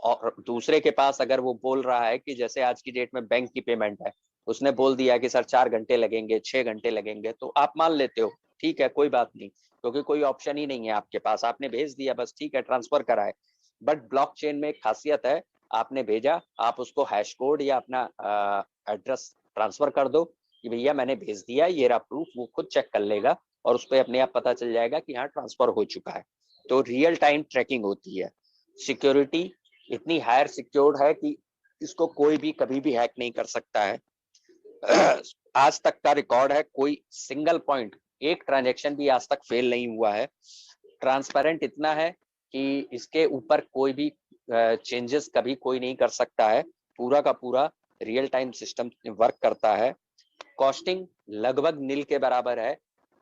और दूसरे के पास अगर वो बोल रहा है कि जैसे आज की डेट में बैंक की पेमेंट है, उसने बोल दिया कि सर 4 घंटे लगेंगे, 6 घंटे लगेंगे, तो आप मान लेते हो ठीक है कोई बात नहीं, क्योंकि कोई ऑप्शन ही नहीं है आपके पास, आपने भेज दिया बस, ठीक है ट्रांसफर कराए। बट ब्लॉकचेन में एक खासियत है, आपने भेजा, आप उसको हैश कोड या अपना एड्रेस ट्रांसफर कर दो कि भैया मैंने भेज दिया, ये रहा प्रूफ, वो खुद चेक कर लेगा और उस पर अपने आप पता चल जाएगा कि हाँ ट्रांसफर हो चुका है। तो रियल टाइम ट्रैकिंग होती है। सिक्योरिटी इतनी हायर सिक्योर्ड है कि इसको कोई भी कभी भी हैक नहीं कर सकता है। आज तक का रिकॉर्ड है, कोई सिंगल पॉइंट, एक ट्रांजैक्शन भी आज तक फेल नहीं हुआ है। ट्रांसपेरेंट इतना है कि इसके ऊपर कोई भी चेंजेस कभी कोई नहीं कर सकता है। पूरा का पूरा रियल टाइम सिस्टम वर्क करता है। कॉस्टिंग लगभग नील के बराबर है।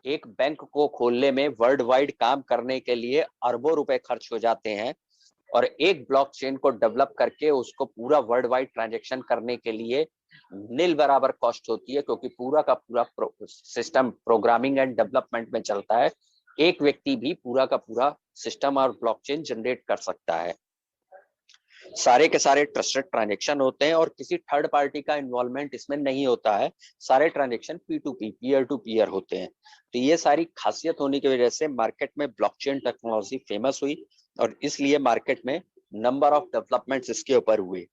एक बैंक को खोलने में वर्ल्ड वाइड काम करने के लिए अरबों रुपए खर्च हो जाते हैं, और एक ब्लॉकचेन को डेवलप करके उसको पूरा वर्ल्ड वाइड ट्रांजैक्शन करने के लिए नील बराबर कॉस्ट होती है, क्योंकि पूरा का पूरा सिस्टम प्रोग्रामिंग एंड डेवलपमेंट में चलता है। एक व्यक्ति भी पूरा का पूरा सिस्टम और ब्लॉकचेन जनरेट कर सकता है। सारे के सारे ट्रस्टेड ट्रांजैक्शन होते हैं और किसी थर्ड पार्टी का इन्वॉल्वमेंट इसमें नहीं होता है। सारे transaction P2P, peer to peer होते हैं। तो ये सारी खासियत होने की वजह से मार्केट में ब्लॉकचेन टेक्नोलॉजी फेमस हुई, और इसलिए मार्केट में नंबर ऑफ डेवलपमेंट्स इसके ऊपर हुए।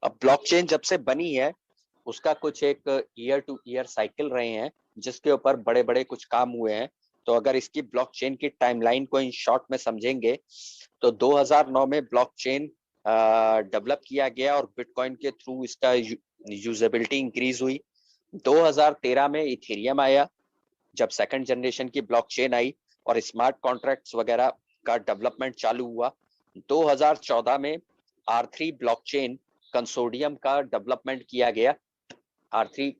अब ब्लॉकचेन जब से बनी है उसका कुछ एक ईयर टू ईयर साइकिल रहे हैं, जिसके ऊपर बड़े बड़े कुछ काम हुए हैं। तो अगर इसकी ब्लॉकचेन की टाइमलाइन को इन शॉर्ट में समझेंगे तो 2009 में ब्लॉकचेन डेवलप किया गया और बिटकॉइन के थ्रू इसका यूजेबिलिटी इंक्रीज हुई। 2013 में इथेरियम आया, जब सेकंड जनरेशन की ब्लॉकचेन आई और स्मार्ट कॉन्ट्रैक्ट्स वगैरह का डेवलपमेंट चालू हुआ। 2014 में R3 ब्लॉकचेन कंसोर्टियम का डेवलपमेंट किया गया। R3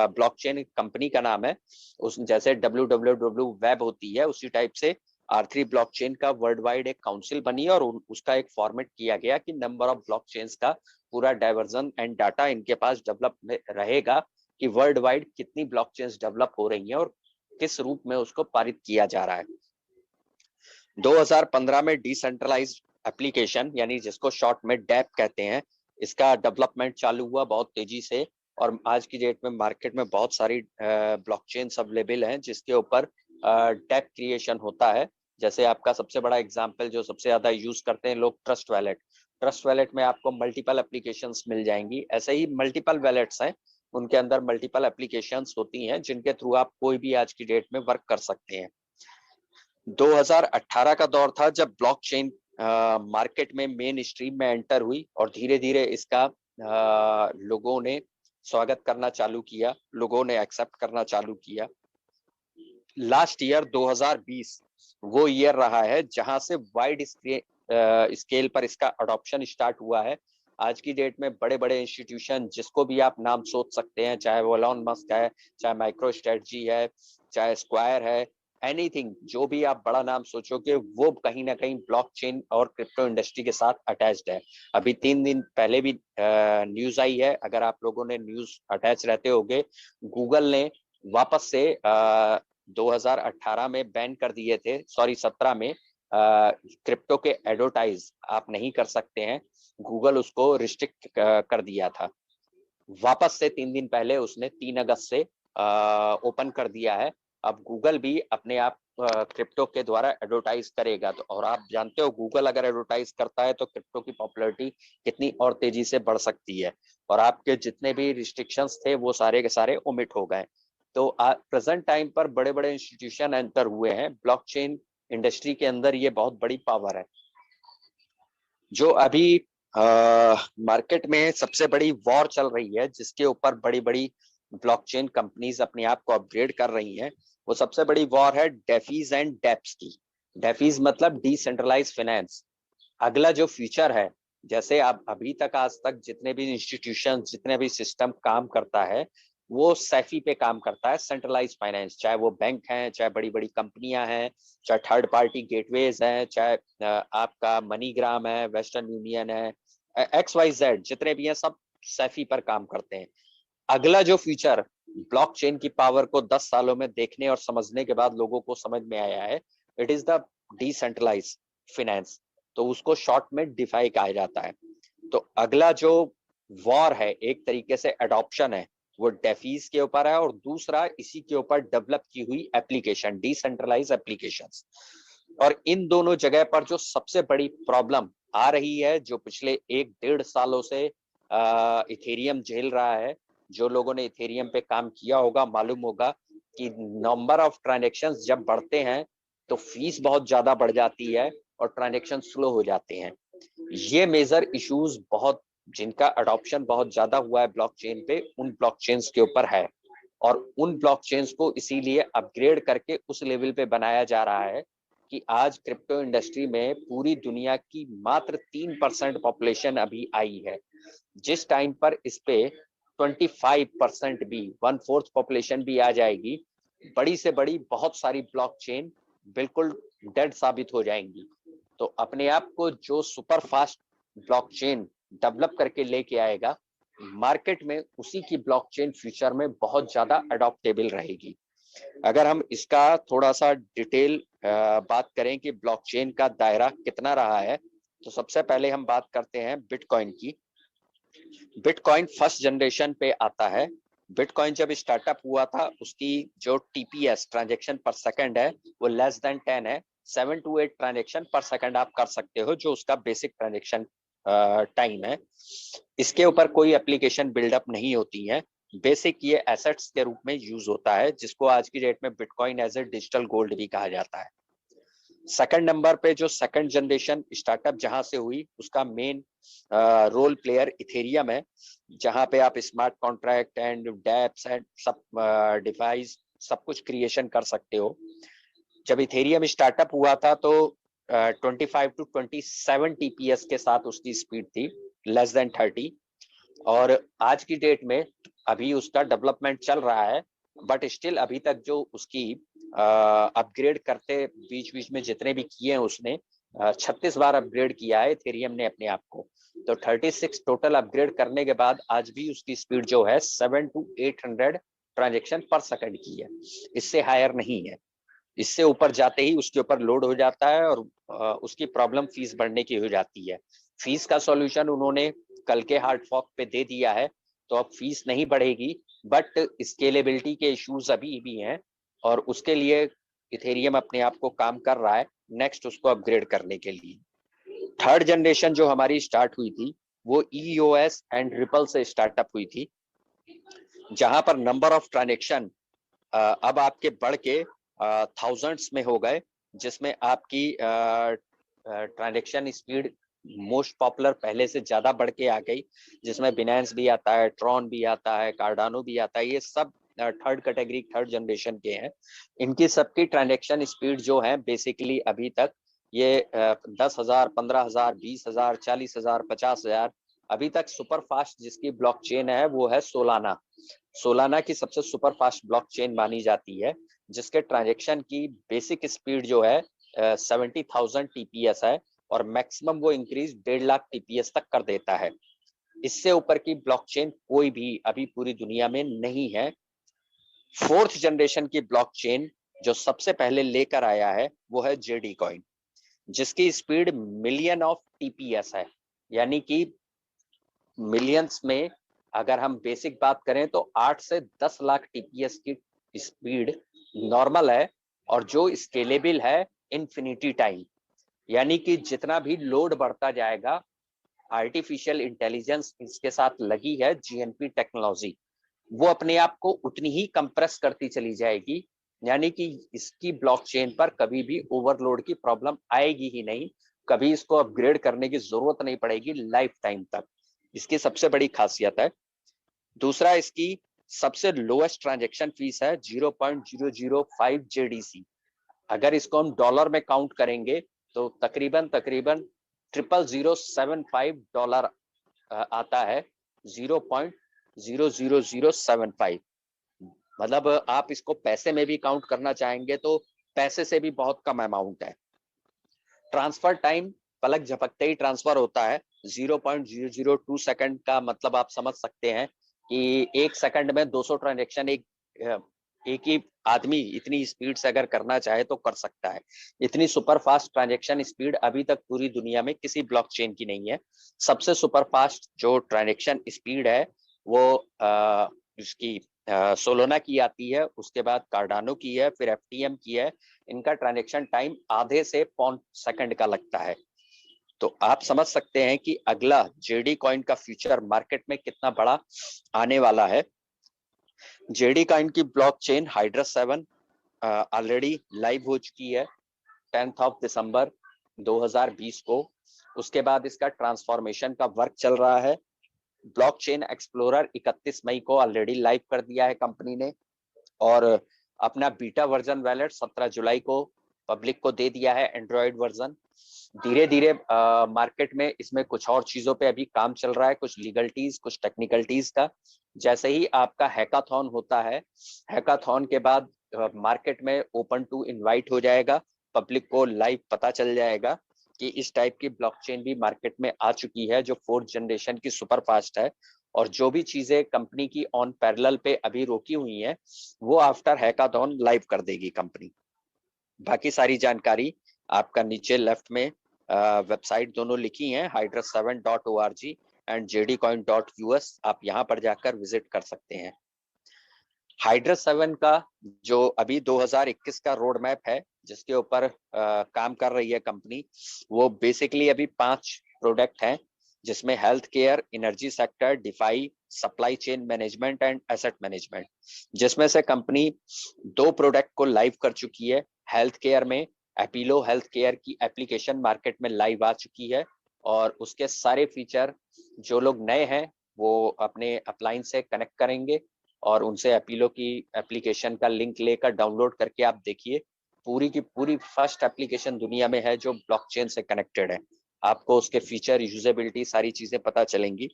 ब्लॉकचेन कंपनी का नाम है, उस जैसे www वेब होती है उसी टाइप से R3 ब्लॉकचेन का वर्ल्ड वाइड एक काउंसिल बनी और उसका एक फॉर्मेट किया गया कि नंबर ऑफ ब्लॉकचेन्स का पूरा डाइवर्जन एंड डाटा इनके पास डेवलप रहेगा कि वर्ल्ड वाइड कितनी ब्लॉकचेन्स डेवलप हो रही हैं और किस रूप में उसको पारित किया जा रहा है। 2015 में डिसेंट्रलाइज्ड एप्लीकेशन यानी जिसको शॉर्ट में डैप कहते हैं, इसका डेवलपमेंट चालू हुआ बहुत तेजी से, और आज की डेट में मार्केट में बहुत सारी ब्लॉकचेन्स अवेलेबल हैं जिसके ऊपर डैप क्रिएशन होता है। जैसे आपका सबसे बड़ा एग्जांपल जो सबसे ज्यादा यूज करते हैं लोग, ट्रस्ट वैलेट। ट्रस्ट वैलेट में आपको मल्टीपल एप्लीकेशंस मिल जाएंगी, ऐसे ही मल्टीपल वैलेट्स हैं, उनके अंदर मल्टीपल एप्लीकेशंस होती हैं जिनके थ्रू आप कोई भी आज की डेट में वर्क कर सकते हैं। 2018 का दौर था जब ब्लॉकचेन मार्केट में मेन स्ट्रीम में एंटर हुई और धीरे धीरे इसका लोगों ने स्वागत करना चालू किया, लोगों ने एक्सेप्ट करना चालू किया। लास्ट ईयर 2020 वो ईयर रहा है जहां से वाइड स्केल पर इसका अडॉप्शन स्टार्ट हुआ है। आज की डेट में बड़े बड़े इंस्टीट्यूशन जिसको भी आप नाम सोच सकते हैं, चाहे वो एलोन मस्क है, चाहे माइक्रो स्ट्रेटजी है, चाहे स्क्वायर है, एनीथिंग जो भी आप बड़ा नाम सोचोगे वो कहीं ना कहीं ब्लॉकचेन और क्रिप्टो इंडस्ट्री के साथ अटैच्ड है। अभी 3 दिन पहले भी न्यूज आई है, अगर आप लोगों ने न्यूज अटैच रहते होगे, गूगल ने वापस से 2018 में बैन कर दिए थे, सॉरी 17 में क्रिप्टो के एडवर्टाइज आप नहीं कर सकते हैं, गूगल उसको रिस्ट्रिक्ट कर दिया था। वापस से 3 दिन पहले उसने 3 अगस्त से ओपन कर दिया है। अब गूगल भी अपने आप क्रिप्टो के द्वारा एडवर्टाइज करेगा, तो और आप जानते हो गूगल अगर एडवर्टाइज करता है तो क्रिप्टो की पॉपुलैरिटी कितनी और तेजी से बढ़ सकती है, और आपके जितने भी रिस्ट्रिक्शंस थे वो सारे के सारे ओमिट हो गए। तो प्रेजेंट टाइम पर बड़े बड़े इंस्टीट्यूशन एंटर हुए हैं ब्लॉकचेन इंडस्ट्री के अंदर, ये बहुत बड़ी पावर है। जो अभी मार्केट में सबसे बड़ी वॉर चल रही है जिसके ऊपर बड़ी बड़ी ब्लॉकचेन कंपनीज अपने आप को अपग्रेड कर रही हैं, वो सबसे बड़ी वॉर है डेफीज एंड डेप्स की। डेफीज मतलब डिसेंट्रलाइज फाइनेंस। अगला जो फ्यूचर है, जैसे आप अभी तक आज तक जितने भी इंस्टीट्यूशन जितने भी सिस्टम काम करता है वो सैफी पे काम करता है, सेंट्रलाइज फाइनेंस, चाहे वो बैंक हैं, चाहे बड़ी बड़ी कंपनियां हैं, चाहे थर्ड पार्टी गेटवेज हैं, चाहे आपका मनीग्राम है, वेस्टर्न यूनियन है, XYZ जितने भी हैं सब सैफी पर काम करते हैं। अगला जो फ्यूचर ब्लॉकचेन की पावर को 10 सालों में देखने और समझने के बाद लोगों को समझ में आया है, it is the decentralize finance. तो उसको शॉर्ट में डिफाई कहा जाता है। तो अगला जो वॉर है एक तरीके से एडॉप्शन है, वो डेफीज के ऊपर है, और दूसरा इसी के ऊपर डेवलप की हुई एप्लीकेशन, डिसेंट्रलाइज एप्लीकेशंस। और इन दोनों जगह पर जो सबसे बड़ी प्रॉब्लम आ रही है, जो पिछले 1-1.5 सालों से इथेरियम झेल रहा है, जो लोगों ने इथेरियम पे काम किया होगा मालूम होगा कि नंबर ऑफ ट्रांजैक्शंस जब बढ़ते हैं तो फीस बहुत ज्यादा बढ़ जाती है और ट्रांजैक्शन स्लो हो जाते हैं। ये मेजर इश्यूज बहुत, जिनका अडॉप्शन बहुत ज्यादा हुआ है ब्लॉकचेन पे, उन ब्लॉकचेन्स के ऊपर है, और उन ब्लॉकचेन्स को इसीलिए अपग्रेड करके उस लेवल पे बनाया जा रहा है कि आज क्रिप्टो इंडस्ट्री में पूरी दुनिया की मात्र 3% पॉपुलेशन अभी आई है। जिस टाइम पर इस पे 25% भी, 1/4 पॉपुलेशन भी आ जाएगी, बड़ी से बड़ी बहुत सारी ब्लॉकचेन बिल्कुल डेड साबित हो जाएंगी। तो अपने आप को जो सुपर फास्ट ब्लॉकचेन डेवलप करके लेके आएगा मार्केट में, उसी की ब्लॉकचेन फ्यूचर में बहुत ज्यादा अडॉप्टेबल रहेगी। अगर हम इसका थोड़ा सा डिटेल बात करें कि ब्लॉकचेन का दायरा कितना रहा है, तो सबसे पहले हम बात करते हैं बिटकॉइन की। बिटकॉइन फर्स्ट जनरेशन पे आता है। बिटकॉइन जब स्टार्टअप हुआ था, उसकी जो टीपीएस, ट्रांजैक्शन पर सेकंड है, वो लेस देन 10 है। 7 to 8 ट्रांजैक्शन पर सेकंड आप कर सकते हो, जो उसका बेसिक ट्रांजैक्शन टाइम है। इसके ऊपर कोई एप्लीकेशन बिल्डअप नहीं होती है। बेसिक ये एसेट्स के रूप में यूज होता है, जिसको आज की डेट में bitcoin as a digital gold भी कहा जाता है। सेकंड नंबर पे जो सेकंड जनरेशन स्टार्टअप जहां से हुई, उसका मेन रोल प्लेयर इथेरियम है, जहां पे आप smart contract and dapps and सब डिवाइस सब कुछ क्रिएशन कर सकते हो। जब इथेरियम स्टार्टअप हुआ था तो 25 to 27 टीपीएस के साथ उसकी स्पीड थी, लेस देन 30। और आज की डेट में अभी उसका डेवलपमेंट चल रहा है, बट स्टिल अभी तक जो उसकी अपग्रेड करते बीच बीच में जितने भी किए हैं उसने 36 बार अपग्रेड किया है इथेरियम ने अपने आप को। तो 36 टोटल अपग्रेड करने के बाद आज भी उसकी स्पीड जो है 7 to 800 ट्रांजेक्शन पर सेकंड की है, इससे हायर नहीं है। इससे ऊपर जाते ही उसके ऊपर लोड हो जाता है और उसकी प्रॉब्लम फीस बढ़ने की हो जाती है। फीस का सॉल्यूशन उन्होंने कल के हार्ड फॉक पे दे दिया है, तो अब फीस नहीं बढ़ेगी, बट स्केलेबिलिटी के इश्यूज अभी भी हैं, और उसके लिए इथेरियम अपने आप को काम कर रहा है नेक्स्ट उसको अपग्रेड करने के लिए। थर्ड जनरेशन जो हमारी स्टार्ट हुई थी, वो ईओएस एंड रिपल से स्टार्टअप हुई थी, जहां पर नंबर ऑफ ट्रांजेक्शन अब आपके बढ़ के थाउजेंड्स में हो गए, जिसमें आपकी ट्रांजैक्शन स्पीड मोस्ट पॉपुलर पहले से ज्यादा बढ़ के आ गई, जिसमें बिनेंस भी आता है, ट्रॉन भी आता है, कार्डानो भी आता है। ये सब थर्ड कैटेगरी, थर्ड जनरेशन के हैं। इनकी सबकी ट्रांजैक्शन स्पीड जो है बेसिकली अभी तक ये 10,000, 15,000, 20,000, 40,000, 50,000, अभी तक सुपर फास्ट जिसकी ब्लॉकचेन है वो है सोलाना। सोलाना की सबसे सुपर फास्ट ब्लॉकचेन मानी जाती है, जिसके ट्रांजैक्शन की बेसिक स्पीड जो है 70,000 टीपीएस है, और मैक्सिमम वो इंक्रीज 1.5 लाख टीपीएस तक कर देता है। इससे ऊपर की ब्लॉकचेन कोई भी अभी पूरी दुनिया में नहीं है। फोर्थ जनरेशन की ब्लॉकचेन जो सबसे पहले लेकर आया है वो है जेडी कॉइन, जिसकी स्पीड मिलियन ऑफ टीपीएस है, यानी कि मिलियंस में अगर हम बेसिक बात करें तो 8 से 10 लाख टीपीएस की स्पीड नॉर्मल है, और जो स्केलेबल है इन्फिनिटी टाइम, यानी कि जितना भी लोड बढ़ता जाएगा, आर्टिफिशियल इंटेलिजेंस इसके साथ लगी है, जीएनपी टेक्नोलॉजी, वो अपने आप को उतनी ही कंप्रेस करती चली जाएगी, यानी कि इसकी ब्लॉकचेन पर कभी भी ओवरलोड की प्रॉब्लम आएगी ही नहीं, कभी इसको अपग्रेड करने की जरूरत नहीं पड़ेगी लाइफ टाइम तक। इसकी सबसे बड़ी खासियत है। दूसरा, इसकी सबसे लोएस्ट ट्रांजैक्शन फीस है 0.005 जेडीसी। अगर इसको हम डॉलर में काउंट करेंगे तो तकरीबन 0.00075 आता है, 0.00075। मतलब आप इसको पैसे में भी काउंट करना चाहेंगे तो पैसे से भी बहुत कम अमाउंट है। ट्रांसफर टाइम पलक झपकते ही ट्रांसफर होता है, 0.002 सेकंड का मतलब आप समझ सकते हैं कि एक सेकंड में 200 ट्रांजैक्शन एक एक ही आदमी इतनी स्पीड से अगर करना चाहे तो कर सकता है। इतनी सुपर फास्ट ट्रांजैक्शन स्पीड अभी तक पूरी दुनिया में किसी ब्लॉकचेन की नहीं है। सबसे सुपर फास्ट जो ट्रांजैक्शन स्पीड है वो इसकी सोलोना की आती है, उसके बाद कार्डानो की है, फिर एफटीएम की है। इनका ट्रांजैक्शन टाइम आधे से पौन सेकंड का लगता है। तो आप समझ सकते हैं कि अगला जेडी कॉइन का फ्यूचर मार्केट में कितना बड़ा आने वाला है। जेडी कॉइन की ब्लॉकचेन हाइड्रा 7 ऑलरेडी लाइव हो चुकी है 10 दिसंबर 2020 को। उसके बाद इसका ट्रांसफॉर्मेशन का वर्क चल रहा है। ब्लॉकचेन एक्सप्लोरर 31 मई को ऑलरेडी लाइव कर दिया है कंपनी ने, और अपना बीटा वर्जन वैलेट 17 जुलाई को पब्लिक को दे दिया है, एंड्रॉयड वर्जन। धीरे धीरे मार्केट में इसमें कुछ और चीजों पे अभी काम चल रहा है, कुछ लीगलिटीज, कुछ टेक्निकलिटीज का। जैसे ही आपका हैकाथॉन होता है, हैकाथॉन के बाद मार्केट में ओपन टू इनवाइट हो जाएगा, पब्लिक को लाइव पता चल जाएगा कि इस टाइप की ब्लॉकचेन भी मार्केट में आ चुकी है जो 4th जनरेशन की सुपर फास्ट है। और जो भी चीजें कंपनी की ऑन पैरेलल पे अभी रोकी हुई हैं वो आफ्टर हैकाथॉन लाइव कर देगी कंपनी। बाकी सारी जानकारी आपका नीचे लेफ्ट में वेबसाइट दोनों लिखी हैं, hydra7.org एंड jdcoin.us, आप यहाँ पर जाकर विजिट कर सकते हैं। हाइड्रा 7 का जो अभी 2021 का रोड मैप है जिसके ऊपर काम कर रही है कंपनी, वो बेसिकली अभी 5 प्रोडक्ट हैं, जिसमें health care, energy sector, DeFi, supply chain management and asset management. जिसमें से कंपनी 2 प्रोडक्ट को लाइव कर चुकी है। हेल्थ केयर में एपिलो हेल्थ केयर की एप्लीकेशन मार्केट में लाइव आ चुकी है, और उसके सारे फीचर जो लोग नए हैं वो अपने अप्लायंस से कनेक्ट करेंगे और उनसे एपिलो की एप्लीकेशन का लिंक लेकर डाउनलोड करके आप देखिए। पूरी की पूरी फर्स्ट एप्लीकेशन दुनिया में है जो ब्लॉकचेन से कनेक्टेड है। आपको उसके फीचर, यूजेबिलिटी, सारी चीजें पता चलेंगी।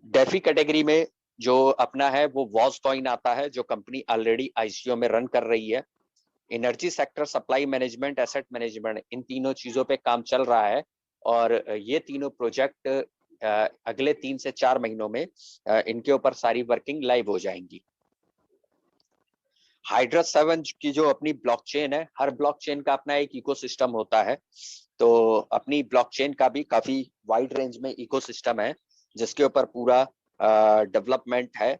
डेफी कैटेगरी में जो अपना है वो वॉज कॉइन आता है, जो कंपनी ऑलरेडी आईसीओ में रन कर रही है। Energy sector, supply management, asset management, इन तीनों चीजों पे काम चल रहा है, और ये तीनों प्रोजेक्ट अगले 3 से 4 महीनों में इनके ऊपर सारी वर्किंग लाइव हो जाएंगी। हाइड्रा 7 की जो अपनी ब्लॉकचेन है, हर ब्लॉकचेन का अपना एक इकोसिस्टम होता है। तो अपनी ब्लॉकचेन का भी काफी वाइड रेंज में इकोसिस्टम है जिसके ऊपर पूरा डेवलपमेंट है।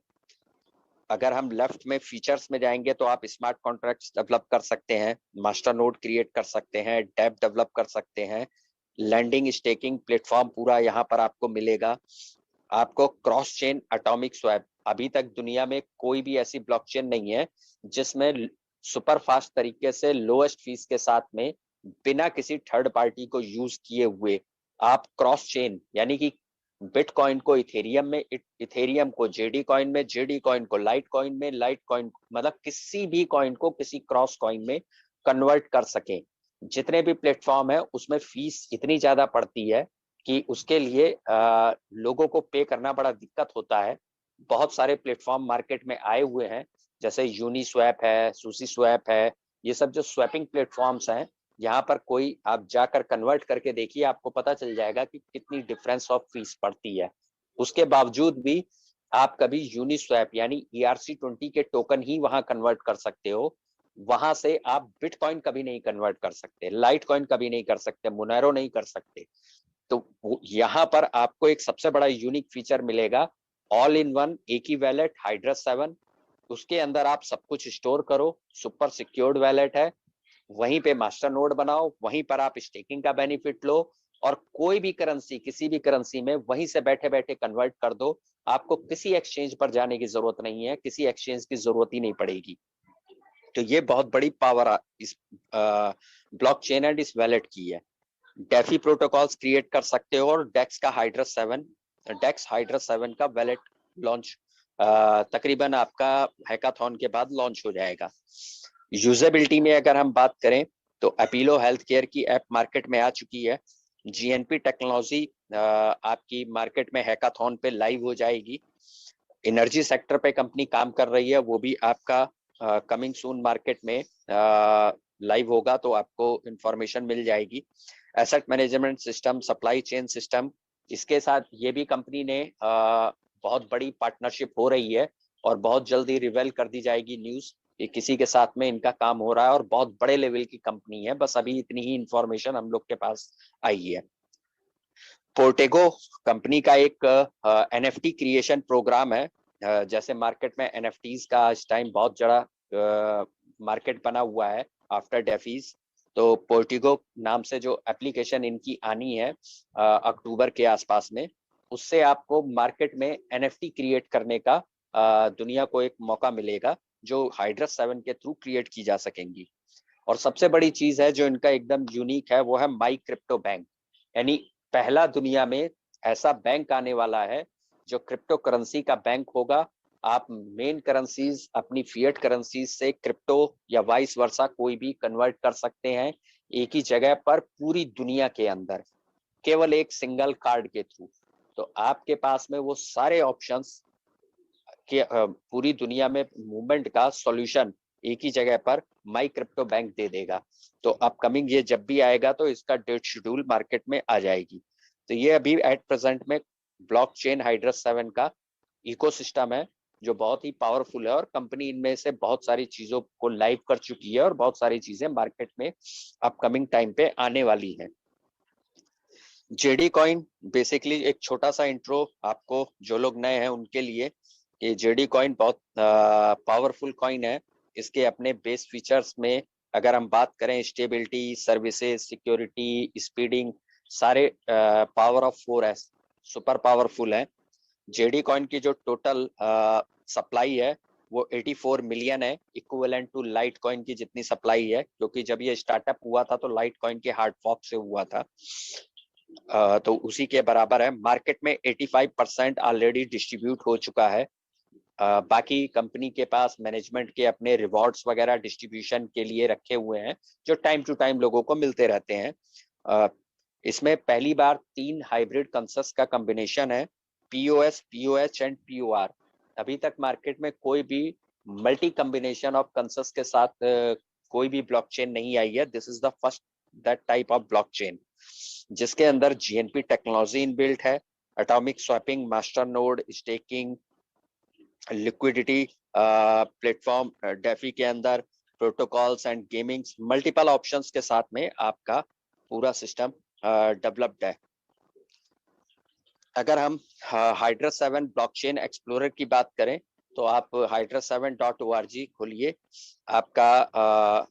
अगर हम लेफ्ट में फीचर्स में जाएंगे तो आप स्मार्ट कॉन्ट्रैक्ट्स डेवलप कर सकते हैं, मास्टर नोड क्रिएट कर सकते हैं, डेप डेवलप कर सकते हैं, लैंडिंग स्टेकिंग प्लेटफॉर्म पूरा यहाँ पर आपको मिलेगा। आपको क्रॉस चेन एटॉमिक स्वैप, अभी तक दुनिया में कोई भी ऐसी ब्लॉकचेन नहीं है जिसमें सुपर फास्ट तरीके से लोएस्ट फीस के साथ में बिना किसी थर्ड पार्टी को यूज किए हुए आप क्रॉस चेन, यानी कि बिटकॉइन को इथेरियम में, इथेरियम को जेडी कॉइन में, जेडी कॉइन को लाइट कॉइन में, लाइट कॉइन मतलब किसी भी कॉइन को किसी क्रॉस कॉइन में कन्वर्ट कर सके। जितने भी प्लेटफॉर्म है उसमें फीस इतनी ज्यादा पड़ती है कि उसके लिए लोगों को पे करना बड़ा दिक्कत होता है। बहुत सारे प्लेटफॉर्म मार्केट में आए हुए हैं, जैसे यूनिस्वैप है, सुसी स्वैप है, ये सब जो स्वैपिंग प्लेटफॉर्म्स हैं, यहाँ पर कोई आप जाकर कन्वर्ट करके देखिए, आपको पता चल जाएगा कि कितनी डिफरेंस ऑफ फीस पड़ती है। उसके बावजूद भी आप कभी यूनिस्वैप यानी ERC20 के टोकन ही वहां कन्वर्ट कर सकते हो, वहां से आप बिटकॉइन कभी नहीं कन्वर्ट कर सकते, लाइट कॉइन कभी नहीं कर सकते, मोनेरो नहीं कर सकते। तो यहाँ पर आपको एक सबसे बड़ा यूनिक फीचर मिलेगा, ऑल इन वन, एक ही वैलेट हाइड्रा 7, उसके अंदर आप सब कुछ स्टोर करो, सुपर सिक्योर्ड वैलेट है, वहीं पे मास्टर नोड बनाओ, वहीं पर आप स्टेकिंग का बेनिफिट लो, और कोई भी करेंसी किसी भी करेंसी में वहीं से बैठे बैठे कन्वर्ट कर दो। आपको किसी एक्सचेंज पर जाने की जरूरत नहीं है, किसी एक्सचेंज की जरूरत ही नहीं पड़ेगी। तो ये बहुत बड़ी पावर इस ब्लॉकचेन एंड इस वैलेट की है। डेफी प्रोटोकॉल्स क्रिएट कर सकते हो, और डेक्स हाइड्रा 7 का वैलेट लॉन्च तकरीबन आपका हैकाथॉन के बाद लॉन्च हो जाएगा। यूजेबिलिटी में अगर हम बात करें तो एपिलो हेल्थ केयर की ऐप मार्केट में आ चुकी है। जीएनपी टेक्नोलॉजी आपकी मार्केट में हैकाथॉन पे लाइव हो जाएगी। एनर्जी सेक्टर पे कंपनी काम कर रही है, वो भी आपका कमिंग सून मार्केट में लाइव होगा, तो आपको इंफॉर्मेशन मिल जाएगी। Asset management system, supply chain system, इसके साथ ये भी कंपनी ने बहुत बड़ी पार्टनरशिप हो रही है, और बहुत जल्दी रिवेल कर दी जाएगी न्यूज। ये किसी के साथ में इनका काम हो रहा है और बहुत बड़े लेवल की कंपनी है, बस अभी इतनी ही इंफॉर्मेशन हम लोग के पास आई है। पोर्टेगो कंपनी का एक एनएफटी क्रिएशन प्रोग्राम है। जैसे मार्केट में एनएफटीज का इस टाइम बहुत बड़ा मार्केट बना हुआ है आफ्टर डेफीज, तो पोर्टिगो नाम से जो एप्लीकेशन इनकी आनी है अक्टूबर के आसपास में, उससे आपको मार्केट में एनएफटी क्रिएट करने का दुनिया को एक मौका मिलेगा जो हाइड्रस 7 के थ्रू क्रिएट की जा सकेंगी। और सबसे बड़ी चीज है जो इनका एकदम यूनिक है, वो है माई क्रिप्टो बैंक। यानी पहला दुनिया में ऐसा बैंक आने वाला है जो क्रिप्टो करेंसी का बैंक होगा। आप मेन करेंसीज अपनी फिएट करेंसीज से क्रिप्टो या वाइस वर्सा कोई भी कन्वर्ट कर सकते हैं एक ही जगह पर पूरी दुनिया के अंदर, केवल एक सिंगल कार्ड के थ्रू। तो आपके पास में वो सारे ऑप्शंस के पूरी दुनिया में मूवमेंट का सॉल्यूशन एक ही जगह पर माई क्रिप्टो बैंक दे देगा। तो अपकमिंग ये जब भी आएगा तो इसका डेट शेड्यूल मार्केट में आ जाएगी। तो ये अभी एट प्रेजेंट में ब्लॉकचेन हाइड्रस 7 का इकोसिस्टम है जो बहुत ही पावरफुल है, और कंपनी इनमें से बहुत सारी चीजों को लाइव कर चुकी है और बहुत सारी चीजें मार्केट में अपकमिंग टाइम पे आने वाली हैं। जेडी कॉइन बेसिकली एक छोटा सा इंट्रो आपको जो लोग नए हैं उनके लिए, कि जेडी कॉइन बहुत पावरफुल कॉइन है। इसके अपने बेस फीचर्स में अगर हम बात करें, स्टेबिलिटी, सर्विसेज, सिक्योरिटी, स्पीडिंग, सारे power of 4S super powerful है। जेडी कॉइन की जो टोटल सप्लाई है वो 84 मिलियन है, इक्विवेलेंट टू लाइट कॉइन की जितनी सप्लाई है, क्योंकि जब ये स्टार्टअप हुआ था तो लाइट कॉइन के हार्ड फॉर्क से हुआ था। तो उसी के बराबर है। मार्केट में 85% ऑलरेडी डिस्ट्रीब्यूट हो चुका है। बाकी कंपनी के पास मैनेजमेंट के अपने रिवॉर्ड्स वगैरह डिस्ट्रीब्यूशन के लिए रखे हुए हैं जो टाइम टू टाइम लोगों को मिलते रहते हैं। इसमें पहली बार 3 हाइब्रिड कंसेप्ट का कॉम्बिनेशन है, पीओएस, पीओएच एंड पीओआर। अभी तक मार्केट में कोई भी मल्टी कॉम्बिनेशन ऑफ कंसेप्ट के साथ कोई भी ब्लॉकचेन नहीं आई है। This is the first that type of blockchain जिसके अंदर जीएनपी टेक्नोलॉजी इनबिल्ट है, atomic swapping, master node, staking, liquidity platform, DeFi के अंदर protocols and gaming, multiple options के साथ में आपका पूरा सिस्टम डेवलप्ड है। अगर हम हाइड्रस 7 ब्लॉकचेन एक्सप्लोरर की बात करें तो आप hydra7.org खोलिए, आपका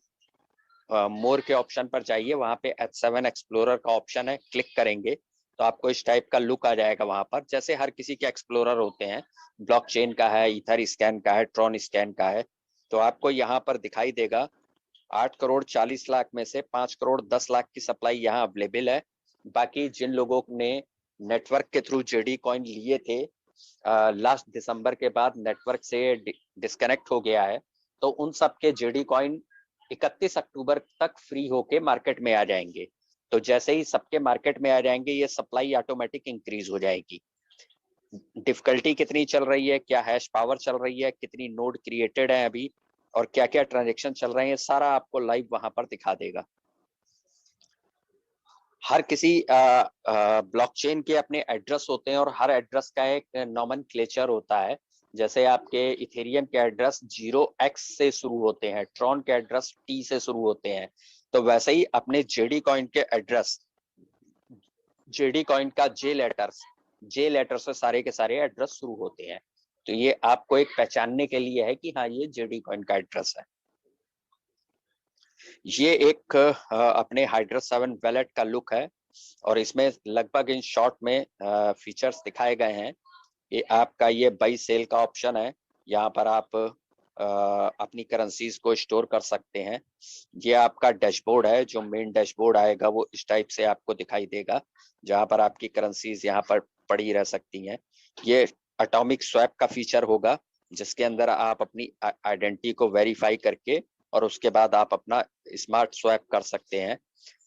मोर के ऑप्शन पर जाइए, वहां पे H7 एक्सप्लोरर का ऑप्शन है, क्लिक करेंगे तो आपको इस टाइप का लुक आ जाएगा। वहां पर जैसे हर किसी के एक्सप्लोरर होते हैं, ब्लॉकचेन का है, ईथर स्कैन का है, ट्रॉन स्कैन का है, तो आपको यहाँ पर दिखाई देगा 8 करोड़ 40 लाख में से 5 करोड़ 10 लाख की सप्लाई यहाँ अवेलेबल है। बाकी जिन लोगों ने नेटवर्क के थ्रू जेडी कॉइन लिए थे, लास्ट दिसंबर के बाद नेटवर्क से डिस्कनेक्ट हो गया है, तो उन सब के जेडी कॉइन 31 अक्टूबर तक फ्री होके मार्केट में आ जाएंगे। तो जैसे ही सबके मार्केट में आ जाएंगे ये सप्लाई ऑटोमेटिक इंक्रीज हो जाएगी। डिफिकल्टी कितनी चल रही है, क्या हैश पावर चल रही है, कितनी नोड क्रिएटेड है अभी, और क्या क्या ट्रांजेक्शन चल रहे हैं, सारा आपको लाइव वहां पर दिखा देगा। हर किसी ब्लॉकचेन के अपने एड्रेस होते हैं और हर एड्रेस का एक नॉमेनक्लेचर होता है। जैसे आपके इथेरियम के एड्रेस 0x से शुरू होते हैं, ट्रॉन के एड्रेस T से शुरू होते हैं, तो वैसे ही अपने जेडी कॉइन के एड्रेस, जेडी कॉइन का जे लेटर से सारे के सारे एड्रेस शुरू होते हैं। तो ये आपको एक पहचानने के लिए है कि हाँ ये जेडी कॉइन का एड्रेस है। ये एक अपने हाइड्रस 7 वैलेट का लुक है और इसमें लगभग इन शॉर्ट में फीचर्स दिखाए गए हैं। ये आपका ये बाई सेल का ऑप्शन है, यहाँ पर आप अपनी करेंसीज को स्टोर कर सकते हैं। ये आपका डैशबोर्ड है, जो मेन डैशबोर्ड आएगा वो इस टाइप से आपको दिखाई देगा, जहाँ पर आपकी करेंसीज यहाँ पर पड़ी रह सकती हैं। ये एटॉमिक स्वैप का फीचर होगा जिसके अंदर आप अपनी आइडेंटिटी को वेरीफाई करके और उसके बाद आप अपना स्मार्ट स्वैप कर सकते हैं।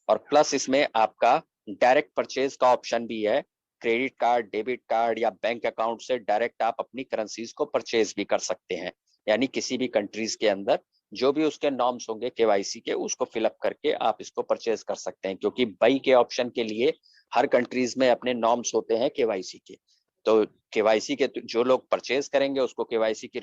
और प्लस इसमें आपका डायरेक्ट परचेज का ऑप्शन भी है, क्रेडिट कार्ड, डेबिट कार्ड या बैंक अकाउंट से डायरेक्ट आप अपनी करेंसीज को परचेज भी कर सकते हैं। यानी किसी भी कंट्रीज के अंदर जो भी उसके नॉर्म्स होंगे केवाईसी के, उसको फिलअप करके आप इसको परचेज कर सकते हैं, क्योंकि बाई के ऑप्शन के लिए हर कंट्रीज में अपने नॉर्म्स होते हैं केवाईसी के। तो केवाईसी के जो लोग परचेज करेंगे उसको केवाईसी की